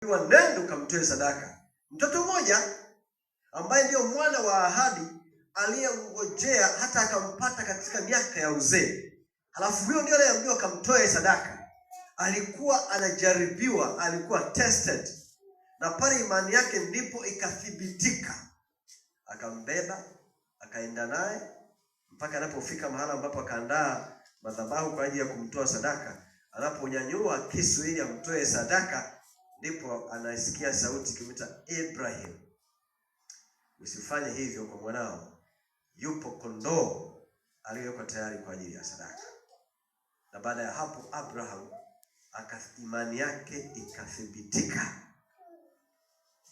nenda ukamtoe sadaka. Mtoto mmoja ambaye ndio mwana wa ahadi aliyengojea hata akampata katika miaka ya uzee. Halafu huyo ndio aliambiwa kamtoe sadaka. Alikuwa anajaribiwa, alikuwa tested. Na pale imani yake ndipo ikathibitika. Akambeba, akaenda naye mpaka anapofika mahala ambapo akaandaa madhabahu kwa ajili ya kumtoa sadaka. Anaponyanyua kisu ili amtoe sadaka, ndipo anasikia sauti ikimwita, Ibrahim, usifanye hivyo kwa mwanao. Yupo kondoo aliyeko tayari kwa ajili ya sadaka. Na baada ya hapo Abraham imani yake ikathibitika.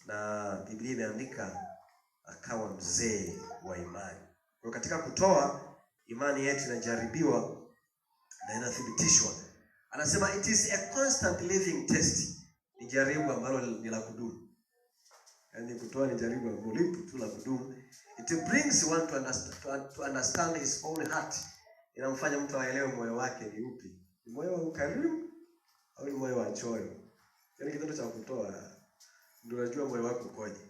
Na Biblia imeandika akawa mzee wa imani. Kwa katika kutoa, imani yetu inajaribiwa na inathibitishwa. Anasema it is a constant living test. Ni jaribu ambalo ni la kudumu. Yaani kutoa ni jaribu ambalo lipo tu la kudumu. It brings one to understand his own heart. Inamfanya mtu aelewe moyo wake ni upi. Ni moyo wa ukarimu au ni moyo wa choyo? Yaani kitendo cha kutoa ndio unajua moyo wako ukoje.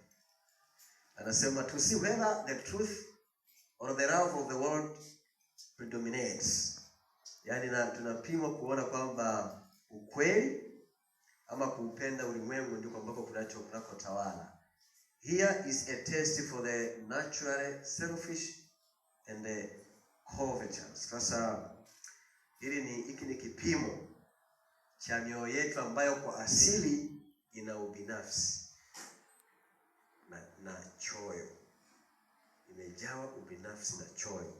Anasema to see whether the truth or the love of the world predominates. Yaani tunapimwa kuona kwamba ukweli ama kuupenda ulimwengu ndiko ambako kunakotawala. Here is a test for the naturally selfish and the covetous. Sasa hiki ni kipimo cha mioyo yetu ambayo kwa asili ina ubinafsi na choyo. Imejawa ubinafsi na choyo.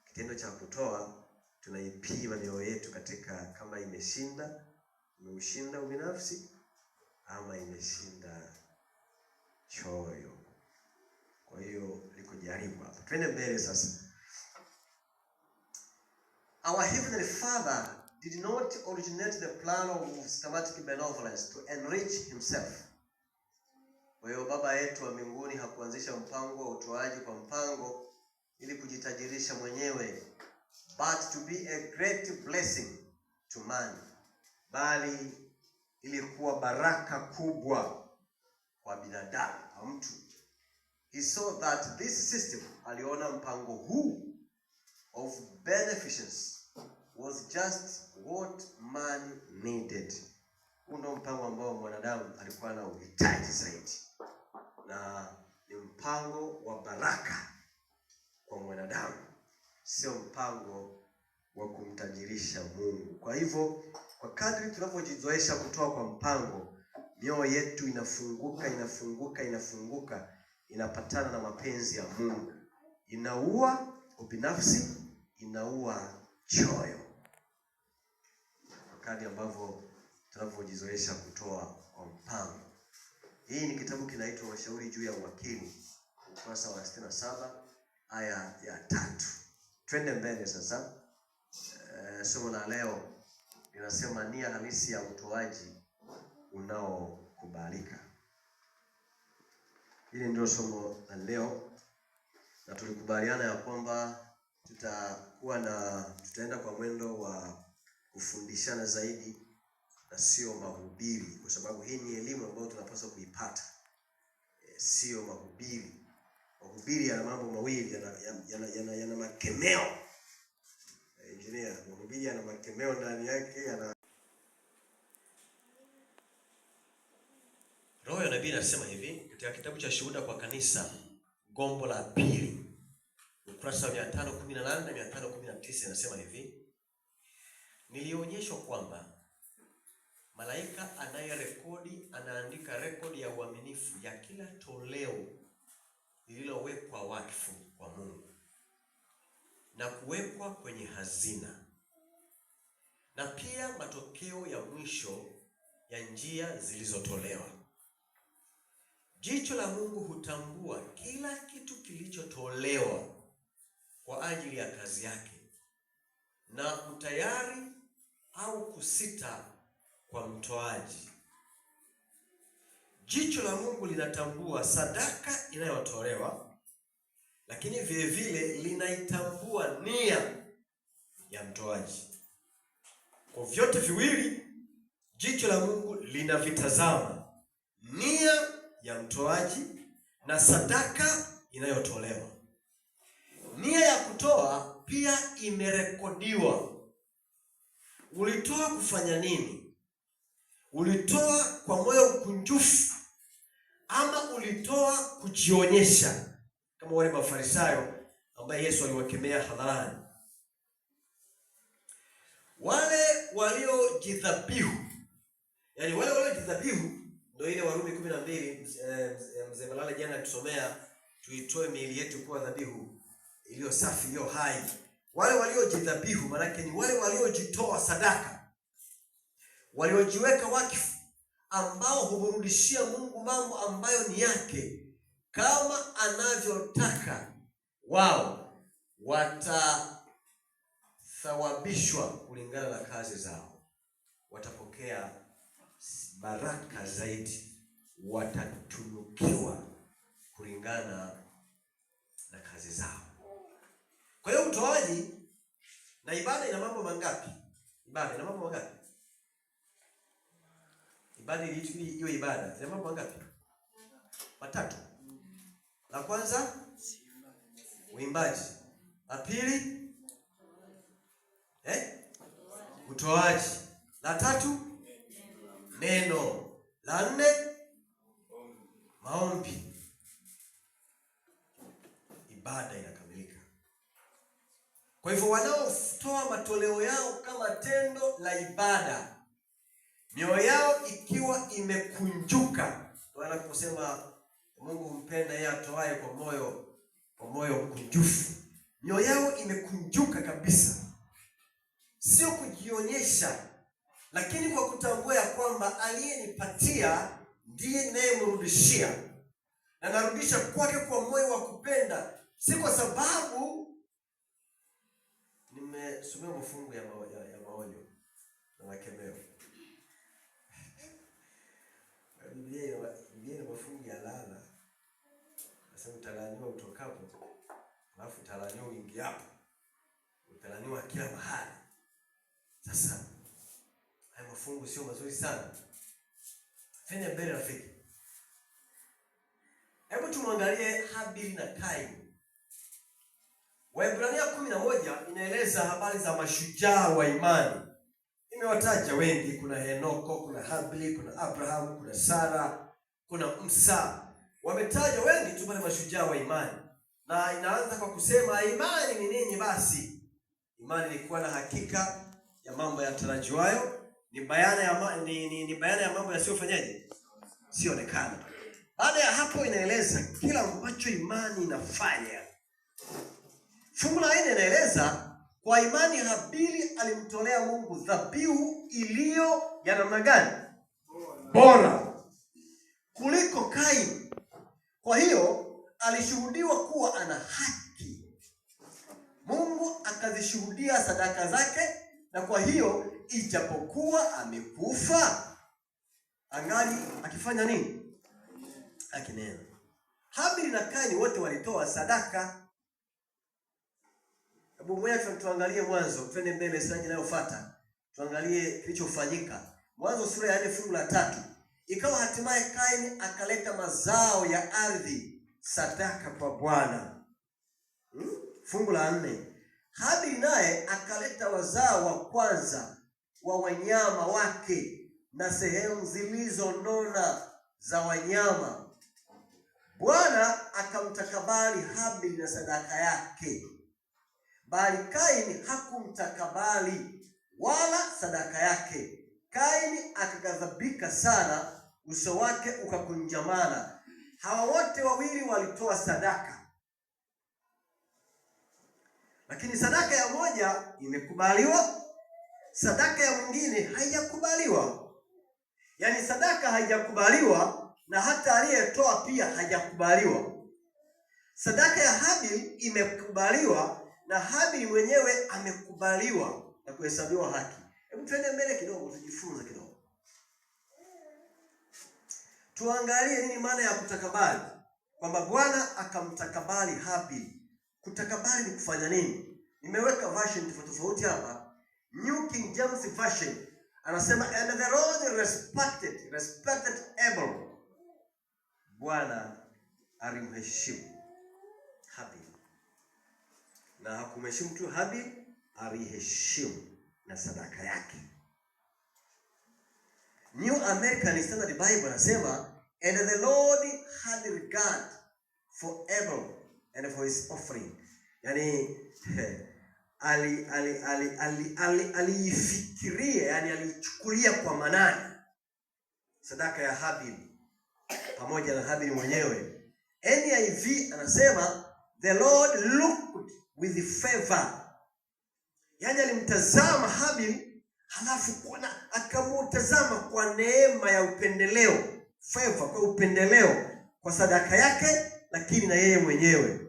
Kitendo cha kutoa tunaipima mioyo yetu katika kama imeushinda ubinafsi ama imeshinda choyo. Kwa hiyo liko jaribu hapa. Twende mbele sasa. Our Heavenly Father did not originate the plan of systematic benevolence to enrich himself. Kwa hiyo Baba yetu wa mbinguni hakuanzisha mpango wa utoaji kwa mpango ili kujitajirisha mwenyewe, but to be a great blessing to man, bali ili kuwa baraka kubwa kwa binadamu, kwa mtu. He saw that this system, aliona mpango huu of beneficence was just what man needed. Ndio mpango ambao mwanadamu alikuwa na uhitaji zaidi. Na ni mpango wa baraka kwa mwanadamu, sio mpango wa kumtajirisha Mungu. Kwa hivyo, kwa kadri tunavyojizoesha kutoa kwa mpango, mioyo yetu inafunguka, inapatana na mapenzi ya Mungu. Inaua ubinafsi, inaua choyo. Kwa kadri ambavyo tunavyojizoesha kutoa kwa mpango. Hii ni kitabu kinaitwa Washauri juu ya Uwakili, ukurasa wa 67 aya ya 3. Twende mbele sasa. Somo la leo linasema nia halisi ya utoaji unaokubalika. Hili ndio somo la leo, na tulikubaliana ya kwamba tutaenda kwa mwendo wa kufundishana zaidi na sio mahubiri, kwa sababu hii ni elimu ambayo tunapaswa kuipata. Sio mahubiri. Mahubiri yana mambo mawili, yana makemeo. Engineer, mahubiri yana makemeo ndani yake, Roho ya Nabii anasema hivi katika kitabu cha Shuhuda kwa Kanisa, gombo la pili, ukurasa wa 518 na 519, anasema hivi: nilionyeshwa kwamba malaika anaandika rekodi ya uaminifu ya kila toleo lililowekwa wakfu kwa Mungu na kuwekwa kwenye hazina, na pia matokeo ya mwisho ya njia zilizotolewa. Jicho la Mungu hutambua kila kitu kilichotolewa kwa ajili ya kazi yake, na utayari au kusita kwa mtoaji. Jicho la Mungu linatambua sadaka inayotolewa, lakini vile vile linaitambua nia ya mtoaji. Kwa vyote viwili jicho la Mungu linavitazama ya mtoaji na sadaka inayotolewa. Nia ya kutoa pia imerekodiwa. Ulitoa kufanya nini? Ulitoa kwa moyo mkunjufu ama ulitoa kujionyesha, kama wale Mafarisayo ambaye Yesu aliwakemea hadharani? Wale waliojidhabihu, yani wale waliojidhabihu ndio ile Warumi 12 mzee Malala jana akisomea, tuitoe miili yetu kuwa dhabihu iliyo safi, iliyo hai. Wale waliojidhabihu maana ni wale waliojitoa sadaka, waliojiweka wakifu, ambao humrudishia Mungu mambo ambayo ni yake kama anavyotaka. Wao watathawabishwa kulingana na kazi zao, watapokea baraka zaidi, watatunukiwa kulingana na kazi zao. Kwa hiyo utoaji na ibada ina mambo mangapi? Ibada ina mambo mangapi? Hiyo ibada ina mambo mangapi? Matatu. La kwanza uimbaji, la pili utoaji, la tatu neno, la nne maombi. Ibada inakamilika. Kwa hivyo wanaotoa matoleo yao kama tendo la ibada, mioyo yao ikiwa imekunjuka, wanaposema Mungu mpenda yeye atoaye kwa moyo mkunjufu. Mioyo yao imekunjuka kabisa, sio kujionyesha, lakini kwa kutambua ya kwamba aliyenipatia ndiye ninayemrudishia, na narudisha kwake kwa moyo wa kupenda, si kwa sababu nimesomea mafungu ya maonyo na makemeo. Biblia ina mafungu ya laana. Nasema utalaaniwa utokapo, alafu utalaaniwa uingiapo, utalaaniwa kila mahali. Sasa haya mafungu sio mazuri sana. Fanya mbele rafiki. Hebu tumwangalie Habili na Kaini. Waebrania 11 inaeleza habari za mashujaa wa imani. Imewataja wengi, kuna Henoko, kuna Habili, kuna Abraham, kuna Sara, kuna Musa. Wametaja wengi tu pale mashujaa wa imani. Na inaanza kwa kusema imani ni nini basi? Imani ni kuwa na hakika ya mambo yatarajiwayo, ni bayana ya mambo yasiyofanyaje? Sionekana. Baada ya hapo inaeleza kila ambacho imani inafanya. Fungu la 4 inaeleza kwa imani Habili alimtolea Mungu dhabihu iliyo ya namna gani? Bora kuliko Kaini. Kwa hiyo alishuhudiwa kuwa ana haki. Mungu akazishuhudia sadaka zake, na kwa hiyo ijapokuwa amekufa angali akifanya nini? Akinena. Habili na Kaini wote walitoa sadaka. Hebu mmoja tuangalie Mwanzo, twende mbele slide inayofuata. Tuangalie kilichofanyika. Mwanzo sura ya 4 fungu la 3. Ikawa hatimaye Kaini akaleta mazao ya ardhi sadaka kwa Bwana. Fungu la 4. Habili naye akaleta wazao wa kwanza wa wanyama wake na sehemu zilizonona za wanyama. Bwana akamtakabali Habili na sadaka yake, bali Kaini hakumtakabali wala sadaka yake. Kaini akaghadhabika sana, uso wake ukakunjamana. Hawa wote wawili walitoa sadaka, lakini sadaka ya moja imekubaliwa, sadaka ya mwingine haijakubaliwa. Yaani sadaka haijakubaliwa na hata aliyetoa pia hajakubaliwa. Sadaka ya Habili imekubaliwa na Habili mwenyewe amekubaliwa na kuhesabiwa haki. Hebu twende mbele kidogo tujifunze kidogo. Tuangalie nini maana ya kutakabali. Kwamba Bwana akamtakabali Habili. Kutakabali ni kufanya nini? Nimeweka version tofauti hapa. New King James Version anasema and the Lord respected Abel Bwana alimheshimu Habili, na hakumheshimu tu Habili, aliheshimu na sadaka yake. New American Standard Bible nasema, and the Lord had regard for Abel and for his offering. Yani aliifikiria, yani alichukulia kwa manani sadaka ya Habili pamoja na Habili mwenyewe. NIV anasema the Lord looked with favor, yani alimtazama Habili halafu akamtazama kwa neema ya upendeleo, favor, kwa upendeleo kwa sadaka yake, lakini na yeye mwenyewe.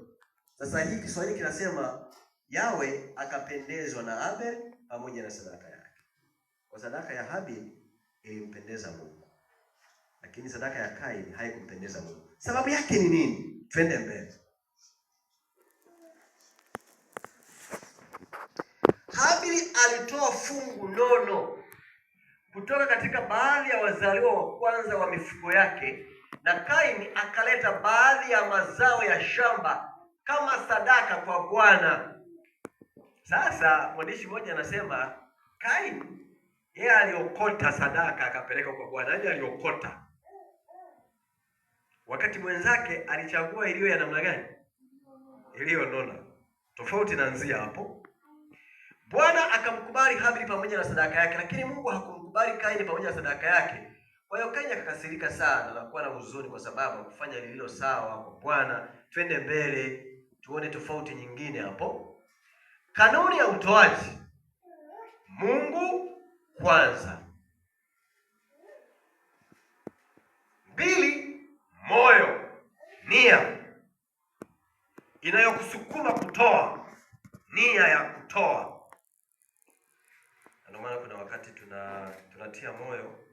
Sasa hii Kiswahili kinasema Yawe akapendezwa na Abel pamoja na sadaka yake. Kwa sadaka ya Habili ilimpendeza Mungu, lakini sadaka ya Kaini haikumpendeza Mungu. Sababu yake ni nini? Twende mbele. Habili alitoa fungu nono kutoka katika baadhi ya wazaliwa wa kwanza wa mifugo yake, na Kaini akaleta baadhi ya mazao ya shamba kama sadaka kwa Bwana. Sasa mwandishi mmoja anasema Kaini yeye aliokota sadaka akapeleka kwa Bwana. Yeye aliokota, wakati mwenzake alichagua iliyo ya namna gani? Iliyo nona. Tofauti inaanzia hapo. Bwana akamkubali Habili pamoja na sadaka yake, lakini Mungu hakumkubali Kaini pamoja na sadaka yake. Kwa hiyo Kaini akakasirika sana na kuwa na huzuni kwa sababu kufanya lililo sawa kwa Bwana. Twende mbele tuone tofauti nyingine hapo. Kanuni ya utoaji: Mungu kwanza. 2, moyo, nia inayokusukuma kutoa, nia ya kutoa. Ndio maana kuna wakati tunatia moyo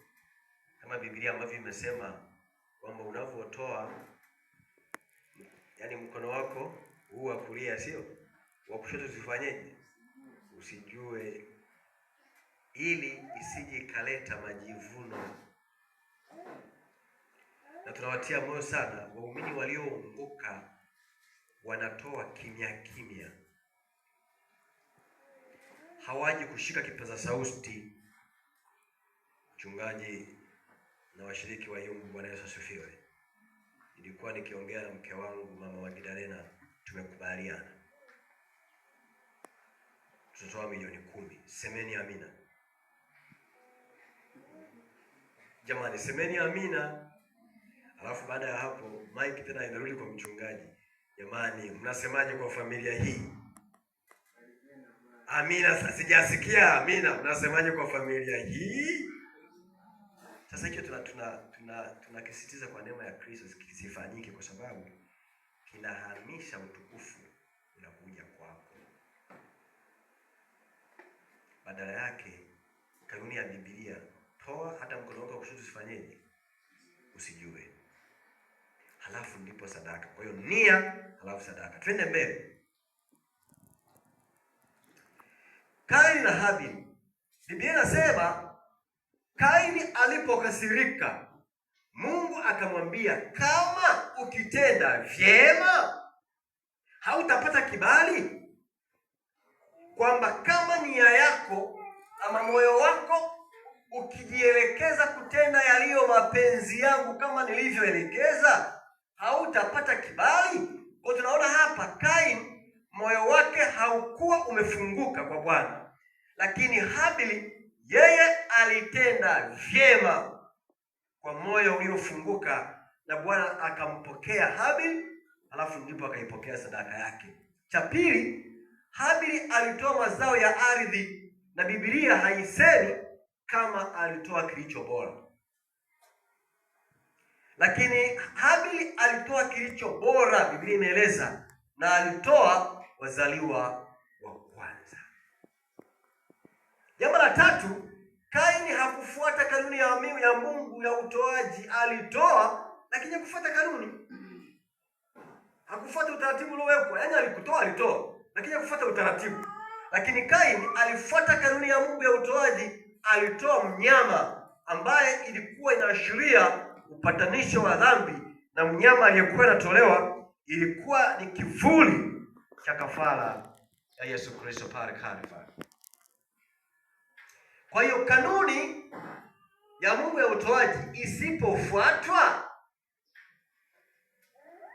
kama Biblia ambavyo imesema kwamba unavyotoa, yani mkono wako huu wa kulia sio wa kushoto, usifanyeje? Usijue, ili isije kaleta majivuno. Na tunawatia moyo sana waumini walioongoka, wanatoa kimya kimya, hawaji kushika kipaza sauti. Mchungaji na washiriki wa Yumbu, Bwana Yesu asifiwe. Nilikuwa nikiongea na mke wangu mama wa Magdalena, tumekubaliana tutatoa milioni 10. Semeni amina. Jamani, semeni amina. Alafu baada ya hapo Mike tena inarudi kwa mchungaji. Jamani, mnasemaje kwa familia hii? Amina. Sijasikia amina. Mnasemaje kwa familia hii? Sasa hicho tunakisitiza kwa neema ya Kristo kisifanyike, kwa sababu kinahamisha utukufu unakuja kwako. Badala yake kanuni ya Biblia, toa hata mkono wako kushoto usifanyeje? Usijue. Halafu ndipo sadaka. Kwa hiyo nia, halafu sadaka. Twende mbele. Kaini na Habili. Biblia inasema Kaini alipokasirika, Mungu akamwambia, kama ukitenda vyema hautapata kibali. Kwamba kama nia yako ama moyo wako ukijielekeza kutenda yaliyo mapenzi yangu kama nilivyoelekeza, hautapata kibali. Kwa tunaona hapa Kaini moyo wake haukuwa umefunguka kwa Bwana, lakini Habili yeye alitenda vyema kwa moyo uliofunguka, na Bwana akampokea Habili, alafu ndipo akaipokea sadaka yake. Cha pili, Habili alitoa mazao ya ardhi, na Biblia haisemi kama alitoa kilicho bora, lakini Habili alitoa kilicho bora. Biblia imeeleza, na alitoa wazaliwa wa kwanza. Jambo la tatu, Kaini hakufuata kanuni ya Mungu ya utoaji. Alitoa lakini hakufuata kanuni, hakufuata utaratibu uliowekwa. Yaani alitoa lakini hakufuata utaratibu. Lakini Kaini alifuata kanuni ya Mungu ya utoaji. Alitoa mnyama ambaye ilikuwa inaashiria upatanisho wa dhambi, na mnyama aliyekuwa anatolewa ilikuwa ni kivuli cha kafara ya Yesu Kristo pale Kalvari. Kwa hiyo kanuni ya Mungu ya utoaji isipofuatwa,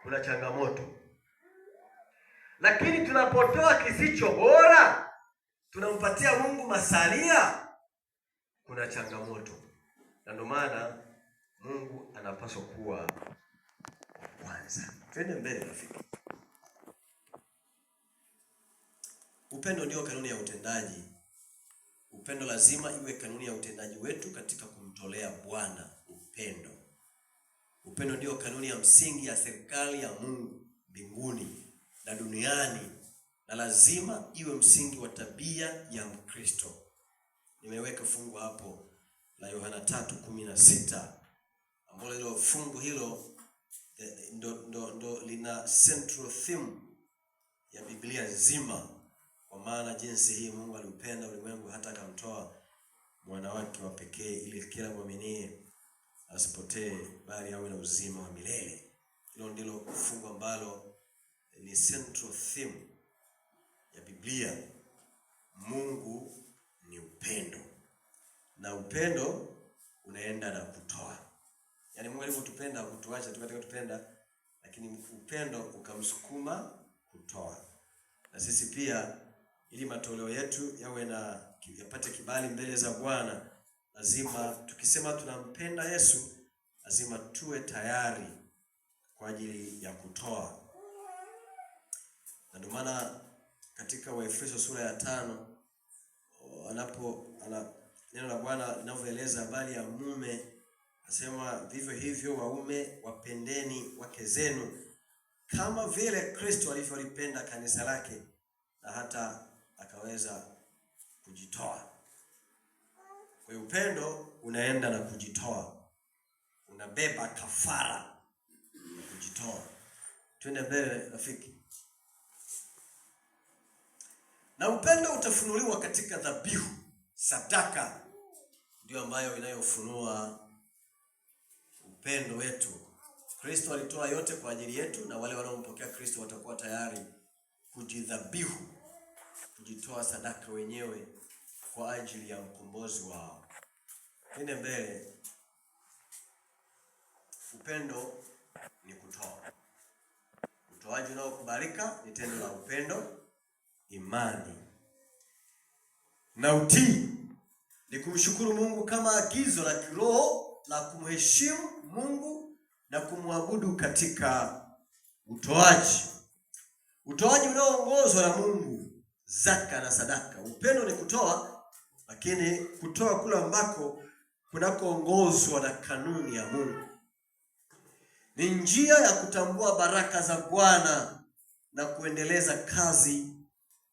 kuna changamoto. Lakini tunapotoa kisicho bora, tunampatia Mungu masalia, kuna changamoto. Na ndio maana Mungu anapaswa kuwa kwanza. Twende mbele rafiki. Upendo ndio kanuni ya utendaji. Upendo lazima iwe kanuni ya utendaji wetu katika kumtolea Bwana upendo. Upendo ndio kanuni ya msingi ya serikali ya Mungu mbinguni na duniani, na lazima iwe msingi wa tabia ya Mkristo. Nimeweka fungu hapo la Yohana 3:16 ambalo hilo fungu hilo ndo lina central theme ya Biblia nzima. Kwa maana jinsi hii Mungu aliupenda ulimwengu hata akamtoa mwana wake wa pekee, ili kila muaminie asipotee bali awe na uzima wa milele. Hilo ndilo fungu ambalo ni central theme ya Biblia. Mungu ni upendo, na upendo unaenda na kutoa. Yaani Mungu alivyotupenda kutuacha tu katika tupenda, lakini upendo ukamsukuma kutoa. Na sisi pia, ili matoleo yetu yapate kibali mbele za Bwana, lazima tukisema tunampenda Yesu, lazima tuwe tayari kwa ajili ya kutoa. Na ndio maana katika Waefeso sura ya 5 neno la Bwana linavyoeleza habari ya mume, asema vivyo hivyo waume wapendeni wake zenu kama vile Kristo alivyolipenda kanisa lake na hata akaweza kujitoa. Kwa hiyo upendo unaenda na kujitoa, unabeba kafara ya kujitoa. Twende mbele rafiki. Na upendo utafunuliwa katika dhabihu. Sadaka ndio ambayo inayofunua upendo wetu. Kristo alitoa yote kwa ajili yetu, na wale wanaompokea Kristo watakuwa tayari kujidhabihu, kujitoa sadaka wenyewe kwa ajili ya mkombozi wao. Twende mbele. Upendo ni kutoa. Utoaji unaokubalika ni tendo la upendo. Imani na utii ni kumshukuru Mungu kama agizo la kiroho la kumheshimu Mungu na kumwabudu katika utoaji. Utoaji unaoongozwa na Mungu, zaka na sadaka. Upendo ni kutoa, lakini kutoa kule ambako kunakoongozwa na kanuni ya Mungu. Ni njia ya kutambua baraka za Bwana na kuendeleza kazi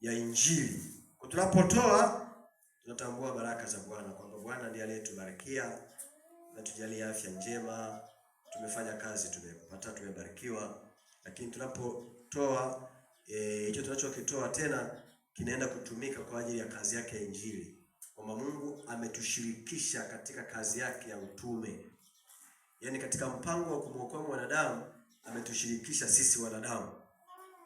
ya Injili. Kwa tunapotoa, tunatambua baraka za Bwana, kwamba Bwana ndiye aliyetubarikia na tujalia afya njema, tumefanya kazi, tumepata, tumebarikiwa. Lakini tunapotoa, hicho tunachokitoa tena kinaenda kutumika kwa ajili ya kazi yake ya Injili, kwamba Mungu ametushirikisha katika kazi yake ya utume. Yaani katika mpango wa kumwokoa mwanadamu ametushirikisha sisi wanadamu.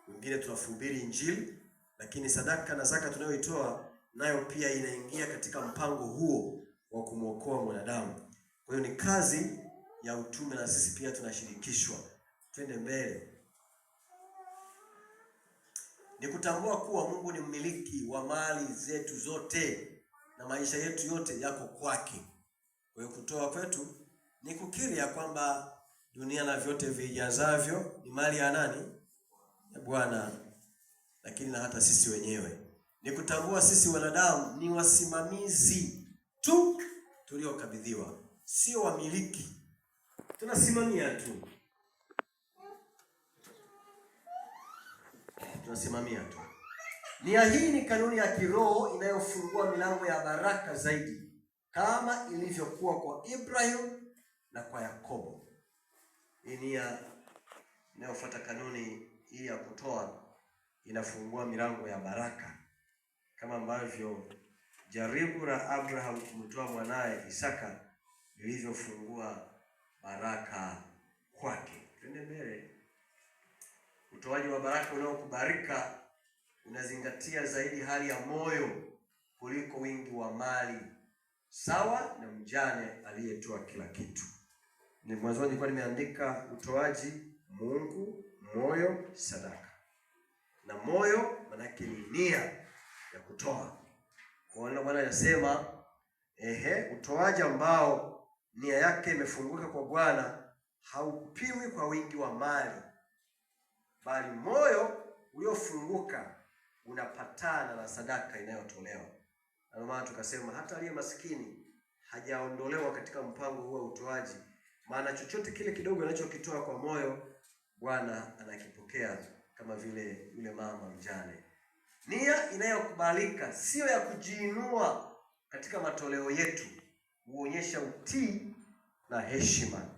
Wengine tunahubiri Injili, lakini sadaka na zaka tunayoitoa nayo pia inaingia katika mpango huo wa kumwokoa mwanadamu. Kwa hiyo ni kazi ya utume na sisi pia tunashirikishwa. Twende mbele. Ni kutambua kuwa Mungu ni mmiliki wa mali zetu zote na maisha yetu yote yako kwake. Kwa hiyo kutoa kwetu ni kukiri ya kwamba dunia na vyote vijazavyo ni mali ya nani? Ya Bwana. Lakini na hata sisi wenyewe ni kutambua sisi wanadamu ni wasimamizi tu tuliokabidhiwa, sio wamiliki. Tunasimamia tu. Nia hii ni kanuni ya kiroho inayofungua milango ya baraka zaidi, kama ilivyokuwa kwa Ibrahim na kwa Yakobo. Hii nia inayofuata kanuni hii ya kutoa inafungua milango ya baraka, kama ambavyo jaribu la Abraham kumtoa mwanae Isaka lilivyofungua baraka kwake. Twende utoaji wa baraka unaokubalika unazingatia zaidi hali ya moyo kuliko wingi wa mali, sawa na mjane aliyetoa kila kitu. Ni mwanzo nilikuwa nimeandika utoaji Mungu, moyo, sadaka. Na moyo maana yake ni nia ya kutoa. Kwa hiyo Bwana anasema utoaji ambao nia yake imefunguka kwa Bwana haupimwi kwa wingi wa mali, bali moyo uliofunguka unapatana na sadaka inayotolewa. Na maana tukasema hata aliye maskini hajaondolewa katika mpango huo wa utoaji, maana chochote kile kidogo anachokitoa kwa moyo Bwana anakipokea, kama vile yule mama mjane. Nia inayokubalika sio ya kujiinua katika matoleo yetu, huonyesha utii na heshima.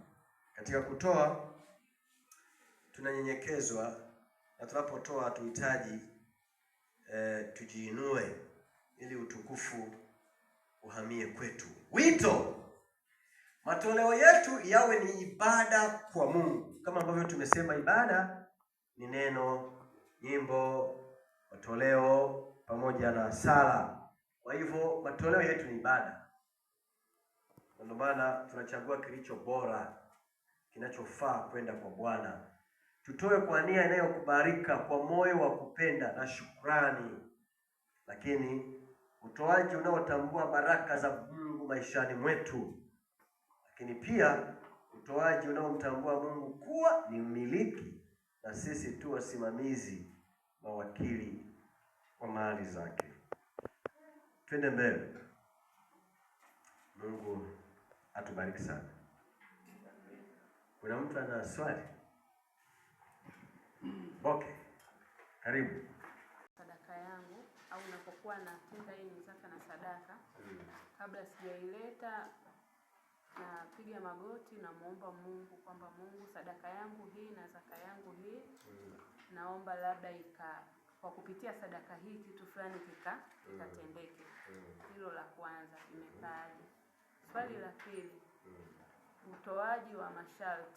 Katika kutoa tunanyenyekezwa, na tunapotoa tuhitaji tujiinue ili utukufu uhamie kwetu. Wito, matoleo yetu yawe ni ibada kwa Mungu, kama ambavyo tumesema ibada ni neno, nyimbo, matoleo pamoja na sala. Kwa hivyo matoleo yetu ni ibada. Ndio maana tunachagua kilicho bora, kinachofaa kwenda kwa Bwana. Tutoe kwa nia inayokubalika, kwa moyo wa kupenda na shukrani. Lakini utoaji unaotambua baraka za Mungu maishani mwetu. Lakini pia utoaji unaomtambua Mungu kuwa ni mmiliki na sisi tu wasimamizi, mawakili wa mali zake. Twende mbele. Mungu atubariki sana. Kuna mtu ana swali? Okay. Karibu. Sadaka yangu au unapokuwa natenda hii ni zaka na sadaka, kabla sijaileta napiga magoti na muomba Mungu kwamba Mungu, sadaka yangu hii na zaka yangu hii naomba labda kwa kupitia sadaka hii kitu fulani kikatendeke. Hilo la kwanza imekaaje? Swali la pili, utoaji wa masharti.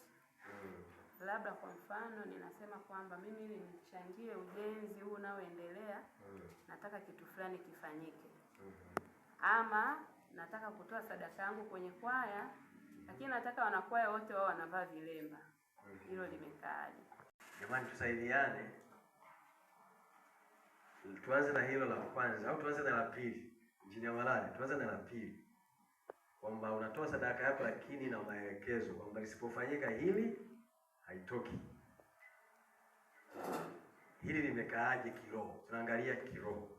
Labda kwa mfano ninasema kwamba mimi ili nichangie ujenzi huu unaoendelea, nataka kitu fulani kifanyike. Ama nataka kutoa sadaka yangu kwenye kwaya, lakini nataka wanakwaya wote wao wanavaa vilemba. Hilo limekaaje? Jamani, tusaidiane. Tuanze na hilo la kwanza au tuanze na la pili? Injinia Malale, tuanze na la pili. Kwamba unatoa sadaka yako lakini na maelekezo kwamba lisipofanyika hili haitoki. Hili limekaaje kiroho? Tunaangalia kiroho.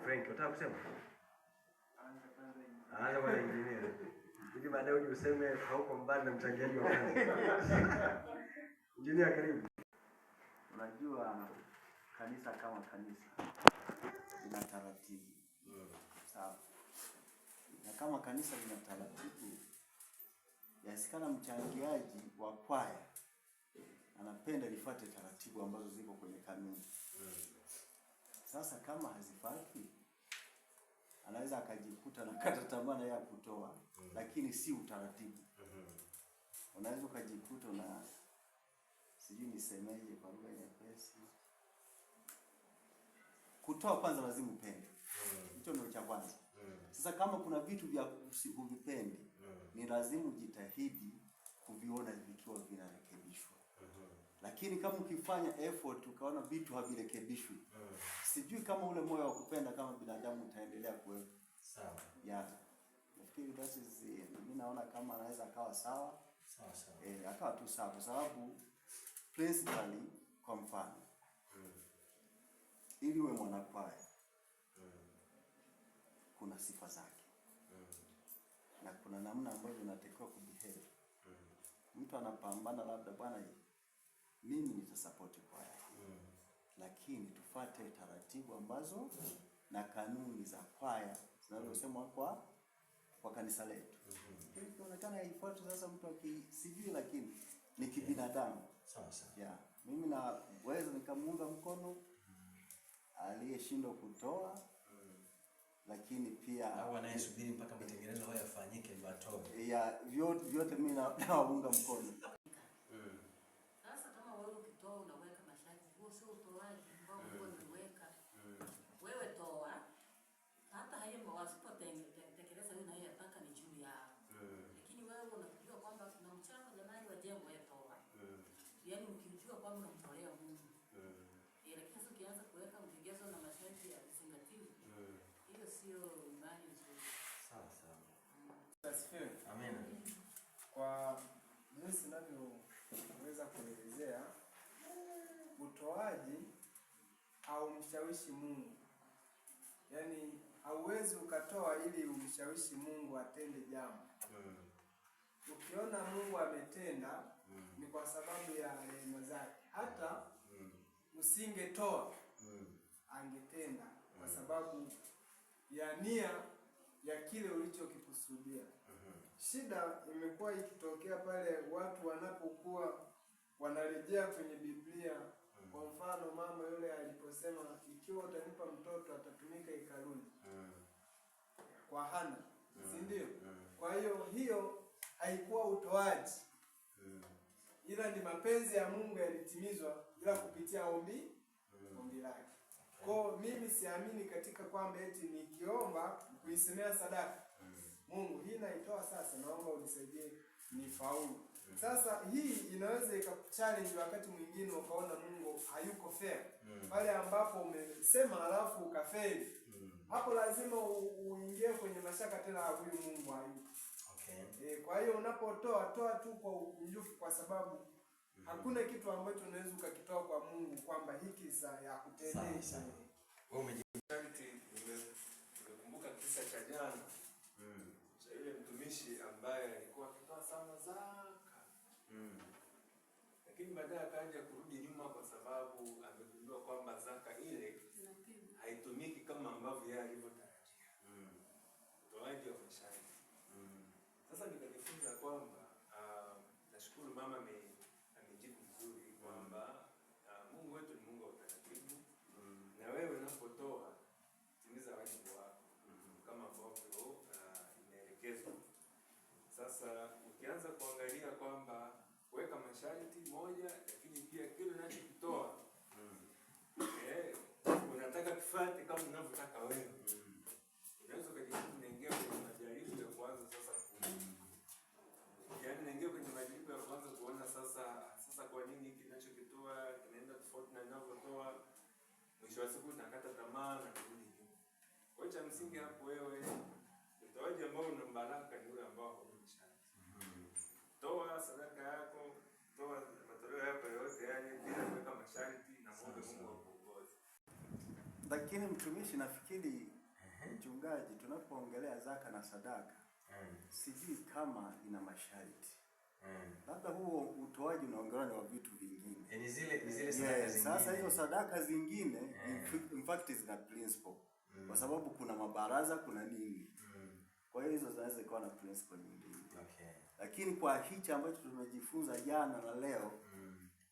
Frank, unataka kusema? Anza kwa injinia. Ili baadaye uje useme hauko mbali na mchangiaji wa kwanza. Injinia, karibu. Unajua kanisa kama kanisa lina taratibu. Sawa. Na kama kanisa lina taratibu, yasikana mchangiaji wa kwaya anapenda lifuate taratibu ambazo ziko kwenye kanuni. Sasa kama hazifati, anaweza akajikuta na kata tamaa ya kutoa, lakini si utaratibu. Unaweza ukajikuta na sijui nisemeje kwa lugha nyepesi. Kutoa kwanza lazima upende. Hicho ndio cha kwanza. Sasa kama kuna vitu vya usivipendi, ni lazima ujitahidi kuviona vikiwa vinarekebishwa. Lakini kama ukifanya effort ukaona vitu havirekebishwi, sijui kama ule moyo wa kupenda kama binadamu utaendelea kuwepo. Sawa. Yeah. Nafikiri that is mimi naona kama anaweza akawa sawa. Sawa. Akawa tu sawa kwa sababu principally kwa mfano ili uwe mwanakwaya kuna sifa zake. Na kuna namna ambayo unatakiwa kubehave. Mtu anapambana labda, bwana mimi nitasupport kwaya. Lakini tufuate taratibu ambazo na kanuni za kwaya zinazosema kwa kanisa letu. Inaonekana haifuati sasa mtu akisivili, lakini ni kibinadamu. Sawa sawa. Yeah. Mimi naweza nikamuunga mkono aliyeshindwa kutoa, lakini pia au anayesubiri mpaka matengenezo haya yafanyike ndio atoe. Yeah, vyote mimi naunga mkono. Sasa kama wewe ukitoa unaweka yaani mkimchukua kwamba mnamtolea Mungu. Lakini sasa ukianza kuweka vigezo na masharti ya kuzingatiwa, hiyo sio imani nzuri. Sawa sawa. Asifiwe. Amen. Kwa jinsi ninavyoweza kuelezea, utoaji haumshawishi Mungu. Yaani hauwezi ukatoa ili umshawishi Mungu atende jambo. Ukiona Mungu ametenda ni kwa sababu ya rehema zake. Hata usingetoa angetenda kwa sababu ya nia ya kile ulichokikusudia. Shida imekuwa ikitokea pale watu wanapokuwa wanarejea kwenye Biblia. Kwa mfano mama yule aliposema ikiwa utanipa mtoto atatumika hekaluni kwa Hana, si ndio? Kwa hiyo haikuwa utoaji, ila ni mapenzi ya Mungu yalitimizwa ila kupitia ombi lake. Kwa mimi siamini katika kwamba eti nikiomba kuisemea sadaka Mungu hii naitoa sasa, naomba unisaidie nifaulu. Sasa hii inaweza ikakuchallenge wakati mwingine ukaona Mungu hayuko fair. Pale ambapo umesema alafu ukafeli. Hapo lazima uingie kwenye mashaka tena, huyu Mungu hayuko. Okay. Kwa hiyo unapotoa toa tu kwa ukunjufu, kwa sababu hakuna kitu ambacho unaweza ukakitoa kwa Mungu kwamba hiki saa ya kutendea. Wewe umekumbuka kisa cha jana cha yule mtumishi ambaye alikuwa akitoa sana zaka. Lakini baadaye akaja kurudi nyuma kwa sababu amegundua kwamba zaka ile haitumiki kama ambavyo yeye alivyotarajia. Utoaji wa masharti. Sasa nikajifunza kwamba nashukuru mama amejibu vizuri kwamba Mungu wetu ni Mungu wa utaratibu. Na wewe unapotoa timiza wajibu wako kama ambavyo imeelekezwa. Sasa ukianza kuangalia kwamba kuweka masharti moja, lakini pia kile unachokitoa unataka kifuate kama unavyotaka wewe, unaweza kujikuta unaingia kwenye majaribu ya kwanza sasa kuona sasa kwa nini kinachokitoa kinaenda tofauti na ninavyotoa. Mwisho wa siku unakata tamaa na kurudi nyuma. Kwa hiyo cha msingi hapo, wewe utoaji ambao una baraka ni ule ambao hauna masharti. Toa sadaka yako, toa matoleo yako yote yani bila kuweka masharti, na muombe Mungu akuongoze. Lakini mtumishi, nafikiri mchungaji, tunapoongelea zaka na sadaka sijui kama ina masharti. Labda huo utoaji unaongelewa ni wa vitu vingine. Ni zile sadaka zingine. Sasa hizo sadaka zingine in fact zina principle. Kwa sababu kuna mabaraza, kuna nini. Kwa hiyo hizo zinaweza kuwa na principle nyingine. Okay. Lakini kwa hichi ambacho tumejifunza jana na leo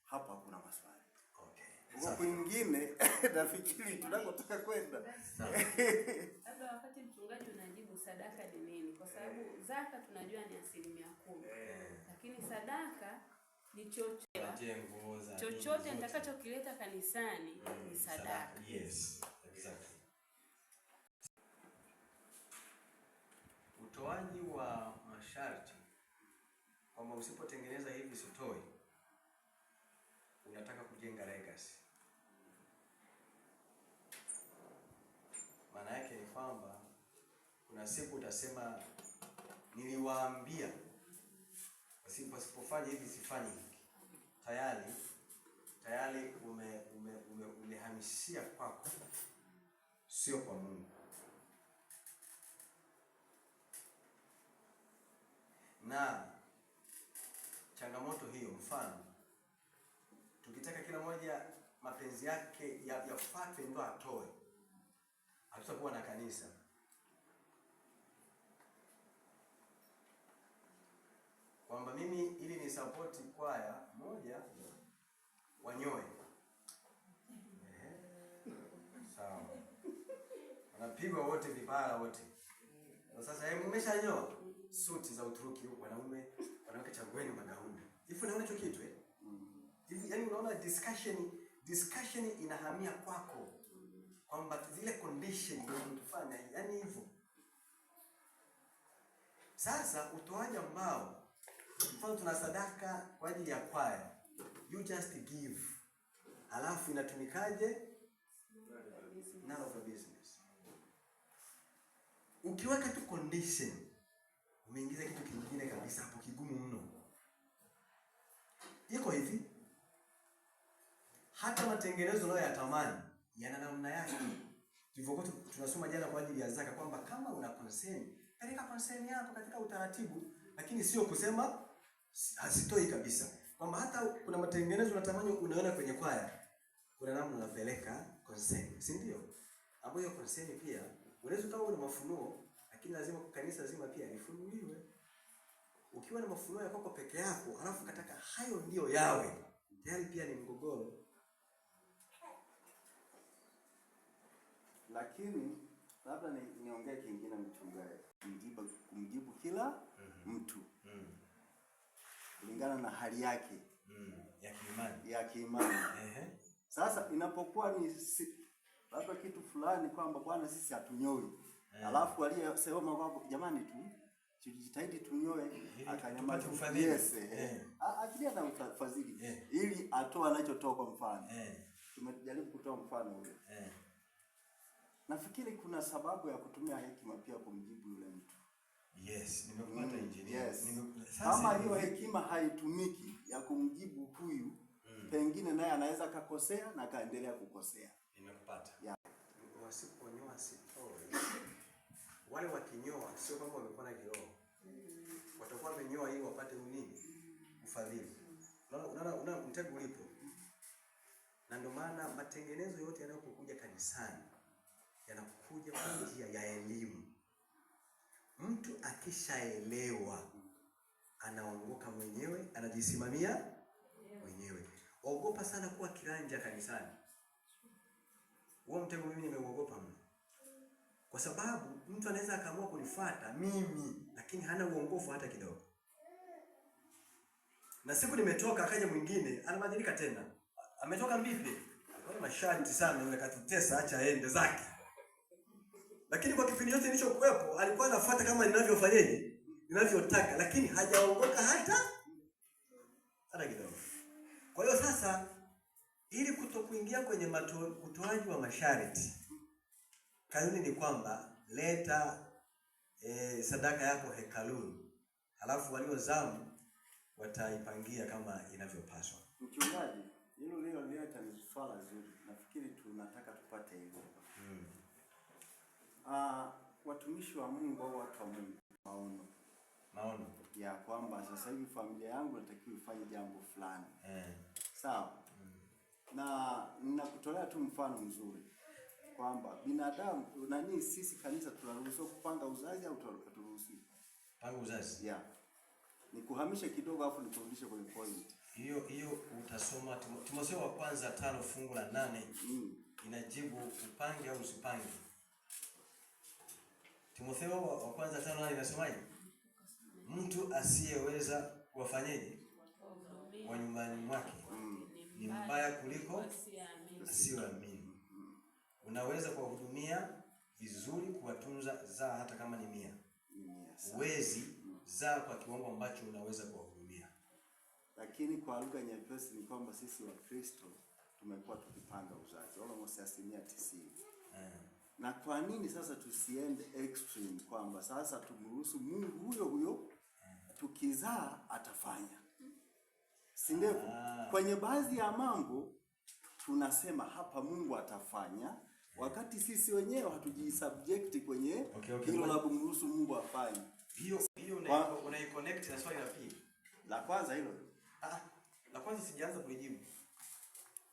hapa hakuna maswali. Okay. Huko kwingine nafikiri tunakotaka kwenda. Labda wakati mchungaji unajibu sadaka ni nini? Kwa sababu zaka tunajua ni 10%. Lakini sadaka ni chochote nitakachokileta kanisani ni sadaka. Yes, exactly. Utoaji wa masharti kwamba usipotengeneza hivi sitoi, unataka kujenga legacy. Maana yake ni kwamba kuna siku utasema niliwaambia wasipofanya hivi sifanye hiki. Tayari umehamishia kwako, sio kwa Mungu. Na changamoto hiyo, mfano tukitaka kila mmoja mapenzi yake yafuate ndo atoe, hatutakuwa na kanisa. Kwamba mimi ili ni support kwaya moja wanyoe. Sawa. Wanapigwa wote vipara wote. Sasa hebu umeshanyoa suti za Uturuki huko, wanawake chagueni magauni. Hivi unaona hicho kitu hivi, yani unaona discussion inahamia kwako. Kwamba zile condition ndio unatufanya yani hivyo. Sasa utoaji ambao mfano tuna sadaka kwa ajili ya kwaya. you just give. Alafu inatumikaje? None of your business. Ukiweka tu condition, umeingiza kitu kingine kabisa hapo kigumu mno. Iko hivi, hata matengenezo nayo yatamani yana namna yake. Tulivyokuwa tunasoma jana kwa ajili ya zaka kwamba kama una concern, peleka concern yako katika utaratibu, lakini sio kusema hasitoi kabisa. Kwamba hata kuna matengenezo unatamani unaona kwenye kwaya, kuna namna unapeleka concern, si ndio? Hapo hiyo concern pia unaweza kama una mafunuo, lakini lazima kanisa zima pia lifunuliwe. Ukiwa na mafunuo ya kwako peke yako, alafu kataka hayo ndio yawe, tayari pia ni mgogoro. Lakini labda niongee kingine mchungaji, kumjibu kila mtu kulingana na hali yake ya kiimani. Sasa inapokuwa ni labda kitu fulani kwamba bwana sisi hatunyoi, alafu aliyesema kwamba jamani tujitahidi tunyoe, akanyamaza ufadhili. Akilia na ufadhili ili atoa anachotoa. Kwa mfano tumejaribu kutoa mfano ule. Nafikiri kuna sababu ya kutumia hekima pia kumjibu yule mtu. Yes, nimekupata engineer. Yes. Kama hiyo hekima haitumiki ya kumjibu huyu, pengine naye anaweza akakosea na akaendelea kukosea. Nimekupata. Wasiponyoa sitoi. Wale wakinyoa sio kama wamekuwa na kiroho. Watakuwa wamenyoa ili wapate nini? Ufadhili. Unaona mtego ulipo. Na ndio maana matengenezo yote yanayokuja kanisani yanakuja kwa njia ya elimu. Mtu akishaelewa anaongoka mwenyewe, anajisimamia mwenyewe. Ogopa sana kuwa kiranja kanisani. Huo mtego mimi nimeuogopa mno. Kwa sababu mtu anaweza akaamua kunifuata mimi lakini hana uongofu hata kidogo. Na siku nimetoka akaja mwingine, anabadilika tena. Ametoka mbipi? Kwa masharti sana yule katutesa, acha aende zake. Lakini kwa kipindi yote nilichokuwepo alikuwa anafuata kama ninavyofanyaje? Ninavyotaka, lakini hajaongoka hata kidogo. Kwa hiyo sasa ili kutokuingia kwenye utoaji wa masharti, kanuni ni kwamba leta sadaka yako hekaluni. Alafu waliozamu wataipangia kama inavyopaswa. Mchungaji, hilo lileta ni swala zuri. Nafikiri tunataka tupate hilo. Watumishi wa Mungu au watu wa Mungu maono ya kwamba sasa hivi familia yangu inatakiwa ifanye jambo fulani. Sawa. Na ninakutolea tu mfano mzuri kwamba binadamu sisi kanisa tunaruhusiwa kupanga uzazi au turuhusiwi? Panga uzazi. Nikuhamishe kidogo afu nikurudishe kwenye point. Hiyo utasoma Timotheo wa kwanza 5 fungu la 8. Inajibu upange au usipange. Timotheo wa kwanza 5 inasemaje? Mtu asiyeweza kuwafanyaje wa nyumbani mwake ni mbaya kuliko asiyeamini. Unaweza kuwahudumia vizuri, kuwatunza zaa hata kama ni 100. Uwezi zaa kwa kiwango ambacho unaweza kuwahudumia. Lakini kwa lugha nyepesi ni kwamba sisi wa Kristo tumekuwa tukipanga uzazi almost 90%. Na kwa nini sasa tusiende extreme kwamba sasa tumruhusu Mungu huyo tukizaa atafanya? Si ndio? Kwenye baadhi ya mambo tunasema hapa Mungu atafanya, wakati sisi wenyewe hatujisubject kwenye hilo la kumruhusu Mungu afanye. Hiyo unaiconnect na swali la pili. La kwanza hilo. La kwanza sijaanza kujibu.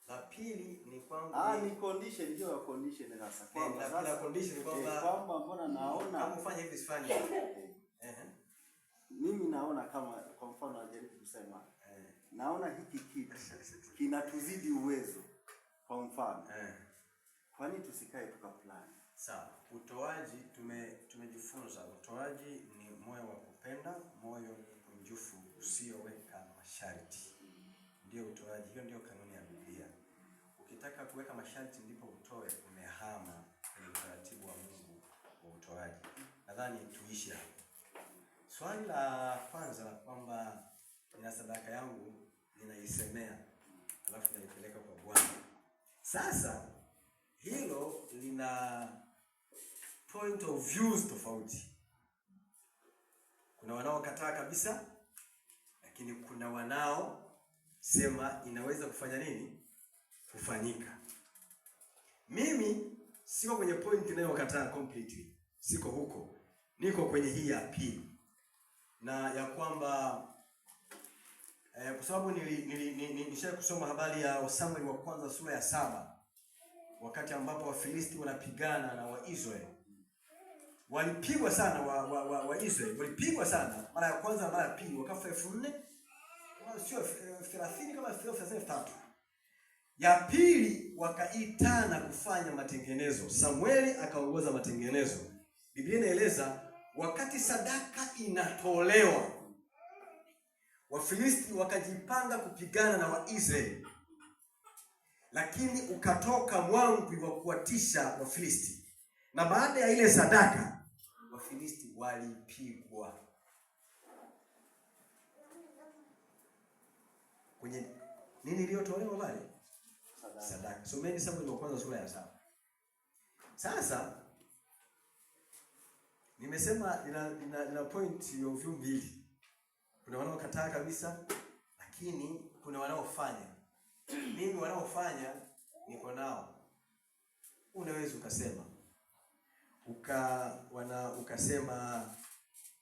La pili ni kwamba ni condition, hiyo condition sasa. Kwamba sasa condition ni kwamba mbona naona kama ufanye hivi sifanye. Mimi naona kama kwa mfano najaribu kusema naona hiki kitu kinatuzidi uwezo. Kwa mfano kwa nini tusikae tukaplan? Sawa. Utoaji tumejifunza utoaji ni moyo wa kupenda, moyo mkunjufu usioweka masharti. Ndio utoaji, hiyo ndio kanuni ya Biblia. Ukitaka kuweka masharti ndipo utoe, umehama kwenye utaratibu wa Mungu wa utoaji. Nadhani tuishi hapo. Swali la kwanza la kwamba nina sadaka yangu ninaisemea. alafu naipeleka kwa Bwana. Sasa hilo lina point of views tofauti. Kuna wanaokataa kabisa, lakini kuna wanaosema inaweza kufanya nini? Kufanyika. Mimi siko kwenye point inayokataa completely. Siko huko. Niko kwenye hii ya pili. Na ya kwamba kwa sababu nisha kusoma habari ya Samueli wa kwanza sura ya 7, wakati ambapo Wafilisti wanapigana na Waisraeli. Walipigwa sana Waisraeli, walipigwa sana mara ya kwanza na mara ya pili, wakafa 4,000 kama sio 30 kama sio 33. Ya pili wakaitana kufanya matengenezo. Samueli akaongoza matengenezo. Biblia inaeleza wakati sadaka inatolewa, Wafilisti wakajipanga kupigana na Waisraeli. Lakini ukatoka mwangwi wa kuwatisha Wafilisti. Na baada ya ile sadaka, Wafilisti walipigwa. Kwenye nini iliyotolewa pale? Sadaka. Someni Samueli wa kwanza sura ya 7. Sasa nimesema ina point of view mbili. Kuna wanaokataa kabisa, lakini kuna wanaofanya. Mimi wanaofanya niko nao. Unaweza ukasema ukasema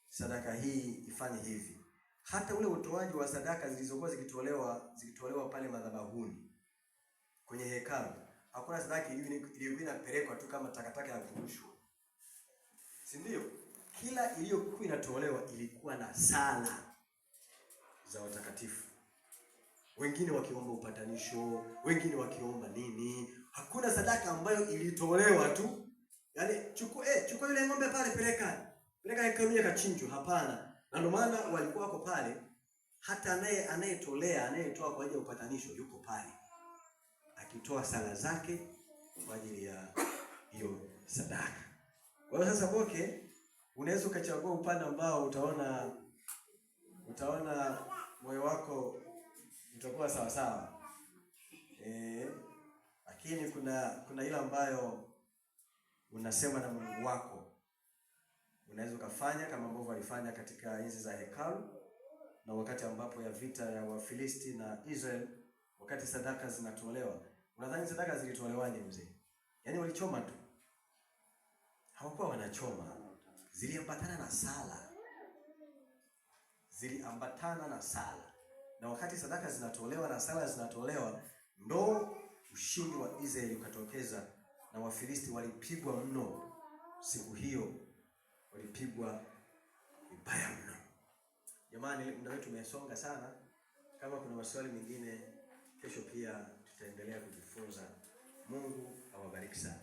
sadaka hii ifanye hivi. Hata ule utoaji wa sadaka zilizokuwa zikitolewa pale madhabahuni kwenye hekalu, hakuna sadaka iliyokuwa inapelekwa tu kama takataka ya kurushwa. Si ndio? Kila iliyokuwa inatolewa ilikuwa na sala za watakatifu. Wengine wakiomba upatanisho, wengine wakiomba nini. Hakuna sadaka ambayo ilitolewa tu. Yaani chukua ile ng'ombe pale peleka hekaluni kachinjwa, hapana. Na ndio maana walikuwa wako pale, hata anayetoa kwa ajili ya upatanisho yuko pale, akitoa sala zake kwa ajili ya hiyo sadaka. Kwa hiyo sasa unaweza ukachagua upande ambao utaona moyo wako utakuwa sawa sawa. Lakini kuna ile ambayo unasema na Mungu wako. Unaweza ukafanya kama ambavyo walifanya katika enzi za hekalu, na wakati ambapo ya vita ya Wafilisti na Israel, wakati sadaka zinatolewa. Unadhani sadaka zilitolewaje mzee? Yaani walichoma tu. Hawakuwa wanachoma. Ziliambatana na sala. Na wakati sadaka zinatolewa na sala zinatolewa, ndo ushindi wa Israeli ukatokeza, na Wafilisti walipigwa mno siku hiyo. Walipigwa vibaya mno. Jamani, muda wetu umesonga sana. Kama kuna maswali mengine, kesho pia tutaendelea kujifunza. Mungu awabariki sana.